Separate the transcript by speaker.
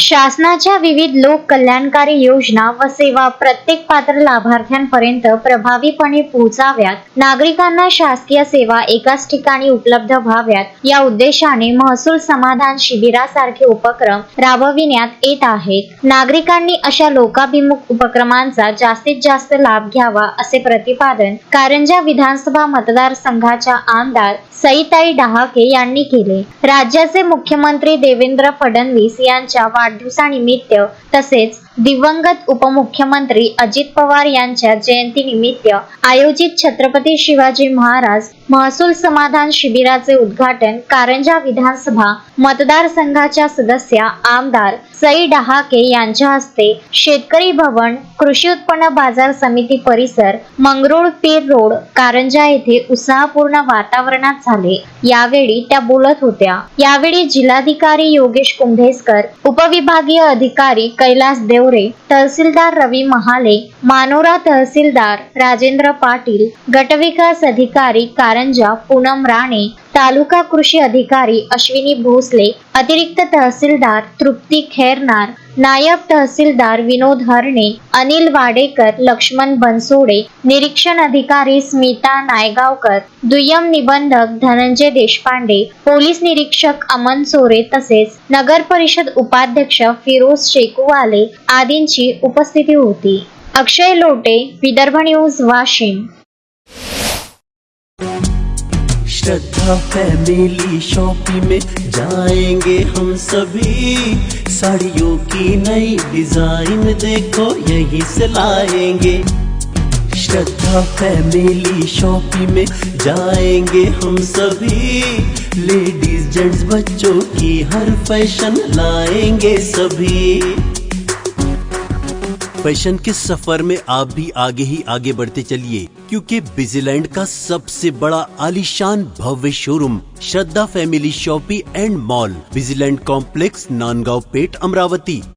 Speaker 1: शासनाच्या विविध लोक कल्याणकारी योजना व सेवा प्रत्येक पात्र लाभार्थ्यांपर्यंत प्रभावीपणे पोहोचाव्यात, नागरिकांना शासकीय सेवा एकाच ठिकाणी उपलब्ध व्हाव्यात या उद्देशाने महसूल समाधान शिबिरासारखे उपक्रम राबविण्यात येत आहेत. नागरिकांनी अशा लोकाभिमुख उपक्रमांचा जास्तीत जास्त लाभ घ्यावा असे प्रतिपादन कारंजा विधानसभा मतदारसंघाच्या आमदार सईताई डहाके यांनी केले. राज्याचे मुख्यमंत्री देवेंद्र फडणवीस यांच्या वाढदिवसानिमित्त तसेच दिवंगत उपमुख्यमंत्री अजित पवार यांच्या जयंतीनिमित्त आयोजित छत्रपती शिवाजी महाराज महसूल समाधान शिबिराचे उद्घाटन कारंजा विधानसभा मतदारसंघाच्या सदस्या आमदार सई डहाके यांच्या हस्ते शेतकरी भवन, कृषी उत्पन्न बाजार समिती परिसर, मंगरुळ पीर रोड, कारंजा येथे उत्साहपूर्ण वातावरणात झाले. यावेळी त्या बोलत होत्या. यावेळी जिल्हाधिकारी योगेश कुंभेजकर, उपविभागीय अधिकारी कैलास देवरे, तहसीलदार रवी महाले, मानोरा तहसीलदार राजेंद्र पाटील, गटविकास अधिकारी कारंजा पूनम राणे, तालुका कृषी अधिकारी अश्विनी भोसले, अतिरिक्त तहसीलदार तृप्ती खैरनार, नायब तहसीलदार विनोद हरणे, अनिल वाडेकर, लक्ष्मण बनसोडे, निरीक्षण अधिकारी स्मिता नायगावकर, दुय्यम निबंधक धनंजय देशपांडे, पोलीस निरीक्षक अमन सोरे तसेच नगर परिषद उपाध्यक्ष फिरोज शेकुवाले आदींची उपस्थिती होती. अक्षय लोटे, विदर्भ न्यूज, वाशिम.
Speaker 2: श्रद्धा फैमिली शॉपिंग में जाएंगे हम सभी, साड़ियों की नई डिजाइन देखो यहीं से लाएंगे। श्रद्धा फैमिली शॉपिंग में जाएंगे हम सभी, लेडीज जेंट्स बच्चों की हर फैशन लाएंगे सभी। फैशन के सफर में आप भी आगे ही आगे बढ़ते चलिए, क्योंकि बिजीलैंड का सबसे बड़ा आलीशान भव्य showroom Shraddha family shopping and mall, Busyland complex, Nandgaon Peth, Amravati.